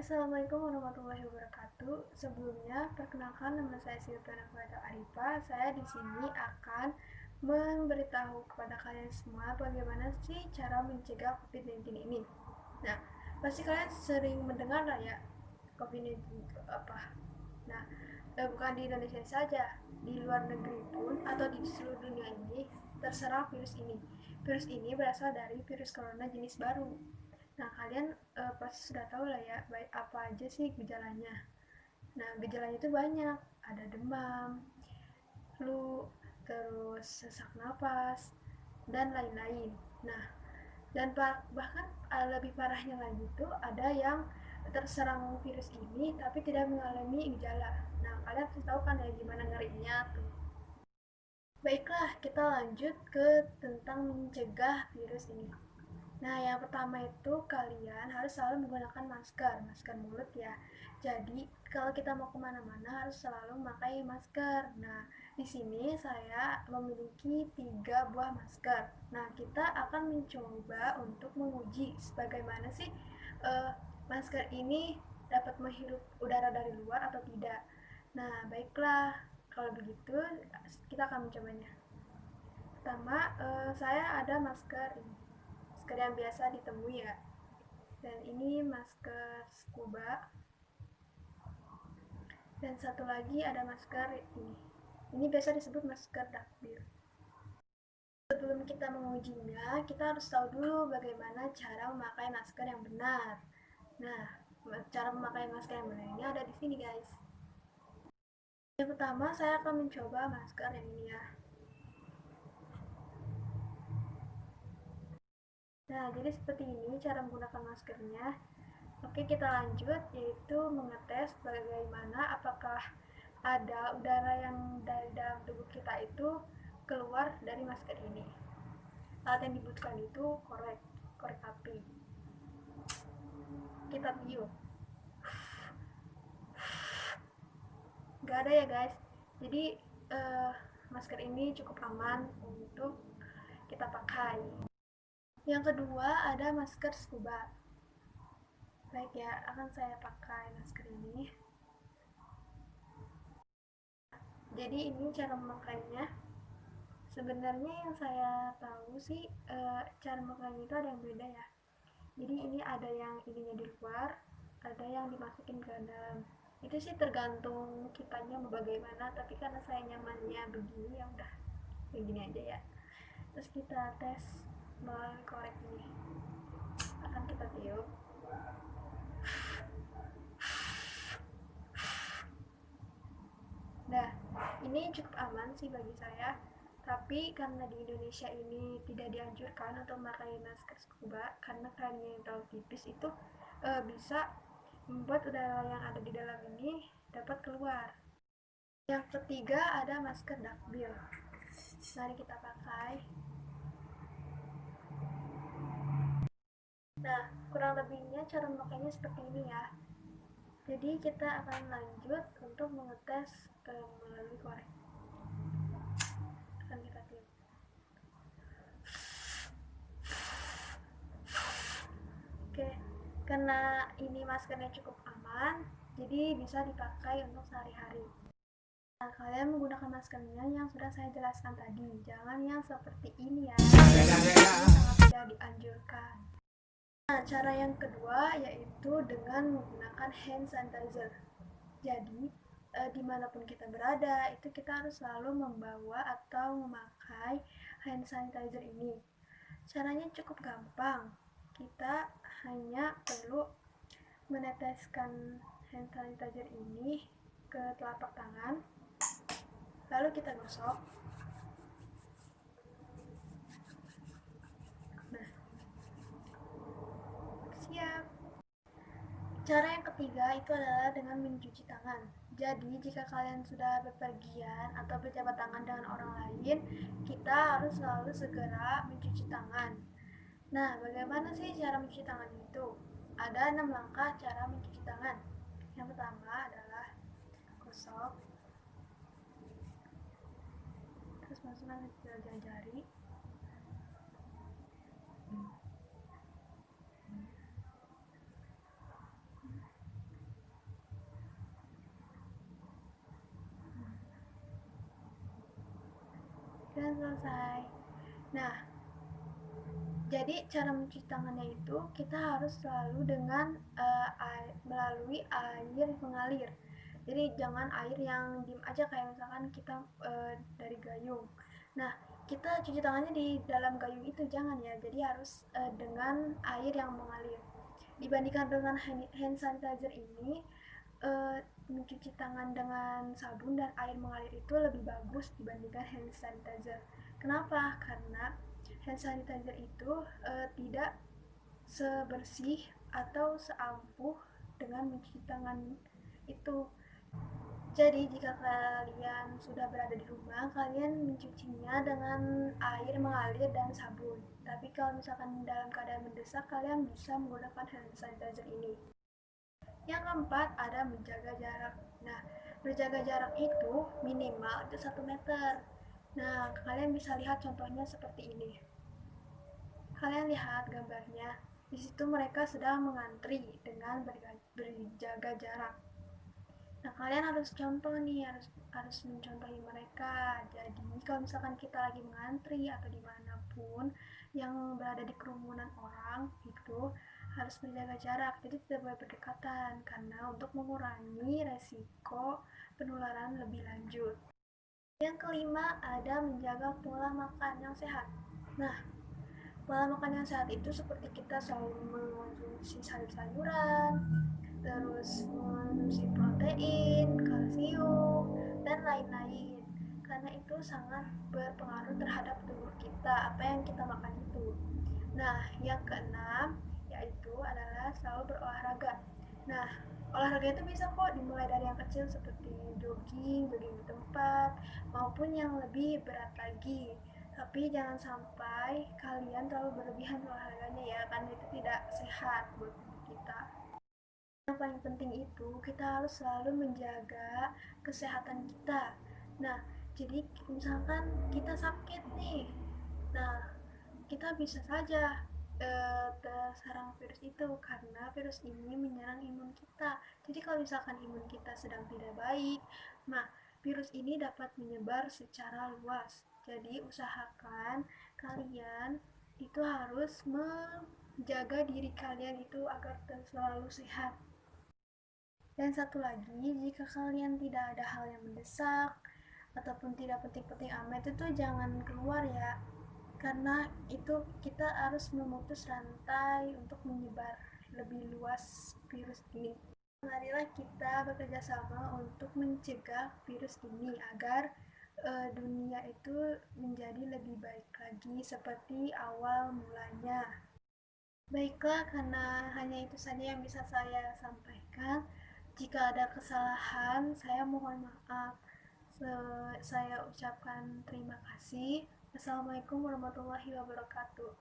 Assalamualaikum warahmatullahi wabarakatuh. Sebelumnya, perkenalkan nama saya Silvana Fuada Arifa. Saya di sini akan memberitahu kepada kalian semua bagaimana sih cara mencegah COVID-19 ini. Nah, pasti kalian sering mendengar lah ya COVID-19 itu apa. Nah, bukan di Indonesia saja, di luar negeri pun atau di seluruh dunia ini terserang virus ini. Virus ini berasal dari virus corona jenis baru. Nah, kalian pasti sudah tahu lah ya, baik apa aja sih gejalanya. Nah, gejalanya itu banyak. Ada demam, flu, terus sesak napas, dan lain-lain. Nah, dan bahkan lebih parahnya lagi tuh ada yang terserang virus ini tapi tidak mengalami gejala. Nah, kalian pasti tahu kan ya gimana ngerinya tuh. Baiklah, kita lanjut ke tentang mencegah virus ini. Nah, yang pertama itu kalian harus selalu menggunakan masker mulut ya. Jadi, kalau kita mau kemana-mana harus selalu memakai masker. Nah, di sini saya memiliki 3 buah masker. Nah, kita akan mencoba untuk menguji sebagaimana sih uh, masker ini dapat menghirup udara dari luar atau tidak. Nah, baiklah. Kalau begitu, kita akan mencobanya. Pertama, saya ada masker ini, masker yang biasa ditemui ya, dan ini masker scuba, dan satu lagi ada masker ini biasa disebut masker duckbill. Sebelum kita mengujinya, kita harus tahu dulu bagaimana cara memakai masker yang benar. Nah, cara memakai masker yang benar ini ada di sini guys. Yang pertama, saya akan mencoba masker yang ini ya. Nah, jadi seperti ini cara menggunakan maskernya. Oke, kita lanjut, yaitu mengetes bagaimana apakah ada udara yang dari dalam tubuh kita itu keluar dari masker ini. Alat yang dibutuhkan itu korek api. Kita tiup. Gak ada ya guys. Jadi masker ini cukup aman untuk kita pakai. Yang kedua ada masker scuba. Baik ya, akan saya pakai masker ini. Jadi ini cara memakainya. Sebenarnya yang saya tahu sih cara memakainya itu ada yang beda ya. Jadi ini ada yang ininya di luar, ada yang dimasukin ke dalam. Itu sih tergantung kitanya mau bagaimana, tapi karena saya nyamannya begini ya udah begini aja ya. Terus kita tes melalui korek ini. Akan kita tiup. Nah, ini cukup aman sih bagi saya. Tapi karena di Indonesia ini tidak dianjurkan untuk memakai masker scuba karena kainnya yang terlalu tipis itu bisa membuat udara yang ada di dalam ini dapat keluar. Yang ketiga ada masker duckbill. Mari kita pakai. Nah, kurang lebihnya cara memakainya seperti ini ya. Jadi kita akan lanjut untuk mengetes melalui korek. Akan kita tiup. Oke, karena ini maskernya cukup aman, jadi bisa dipakai untuk sehari-hari. Nah, kalian menggunakan maskernya yang sudah saya jelaskan tadi, jangan yang seperti ini ya, sangat tidak dianjurkan. Nah, cara yang kedua yaitu dengan menggunakan hand sanitizer. Jadi, dimanapun kita berada, itu kita harus selalu membawa atau memakai hand sanitizer ini. Caranya cukup gampang. Kita hanya perlu meneteskan hand sanitizer ini ke telapak tangan, lalu kita gosok. Nah, siap. Cara yang ketiga itu adalah dengan mencuci tangan. Jadi, jika kalian sudah bepergian atau berjabat tangan dengan orang lain, kita harus selalu segera mencuci tangan. Nah, bagaimana sih cara mencuci tangan itu? Ada 6 langkah cara mencuci tangan. Yang pertama adalah gosok, terus masukkan ke jari-jari, dan selesai. Nah, jadi cara mencuci tangannya itu kita harus selalu dengan melalui air mengalir. Jadi jangan air yang diem aja kayak misalkan kita dari gayung. Nah, kita cuci tangannya di dalam gayung itu jangan ya. Jadi harus dengan air yang mengalir. Dibandingkan dengan hand sanitizer ini, mencuci tangan dengan sabun dan air mengalir itu lebih bagus dibandingkan hand sanitizer. Kenapa? Karena hand sanitizer itu tidak sebersih atau seampuh dengan mencuci tangan itu. Jadi jika kalian sudah berada di rumah, kalian mencucinya dengan air mengalir dan sabun. Tapi kalau misalkan dalam keadaan mendesak, kalian bisa menggunakan hand sanitizer ini. Yang keempat ada menjaga jarak. Nah, berjaga jarak itu minimal itu 1 meter. Nah, kalian bisa lihat contohnya seperti ini. Kalian lihat gambarnya. Di situ mereka sedang mengantri dengan berjaga jarak. Nah, kalian harus contoh nih, harus mencontohi mereka. Jadi, kalau misalkan kita lagi mengantri atau dimanapun yang berada di kerumunan orang itu harus menjaga jarak. Jadi tidak boleh berdekatan karena untuk mengurangi resiko penularan lebih lanjut. Yang kelima ada menjaga pola makan yang sehat. Nah, pola makan yang sehat itu seperti kita selalu mengonsumsi sayur-sayuran, terus mengonsumsi protein, kalsium, dan lain-lain. Karena itu sangat berpengaruh terhadap tubuh kita, apa yang kita makan itu. Nah, yang keenam yaitu adalah selalu berolahraga. Nah, olahraga itu bisa kok dimulai dari yang kecil seperti jogging di tempat, maupun yang lebih berat lagi. Tapi jangan sampai kalian terlalu berlebihan olahraganya ya, karena itu tidak sehat buat kita. Yang paling penting itu kita harus selalu menjaga kesehatan kita. Nah, jadi misalkan kita sakit nih, nah kita bisa saja terserang virus itu karena virus ini menyerang imun kita. Jadi kalau misalkan imun kita sedang tidak baik, nah virus ini dapat menyebar secara luas. Jadi usahakan kalian itu harus menjaga diri kalian itu agar selalu sehat. Dan satu lagi, jika kalian tidak ada hal yang mendesak ataupun tidak penting-penting amat itu jangan keluar ya. Karena itu kita harus memutus rantai untuk menyebar lebih luas virus ini. Marilah kita bekerja sama untuk mencegah virus ini agar dunia itu menjadi lebih baik lagi seperti awal mulanya. Baiklah, karena hanya itu saja yang bisa saya sampaikan. Jika ada kesalahan, saya mohon maaf. Saya ucapkan terima kasih. Assalamualaikum warahmatullahi wabarakatuh.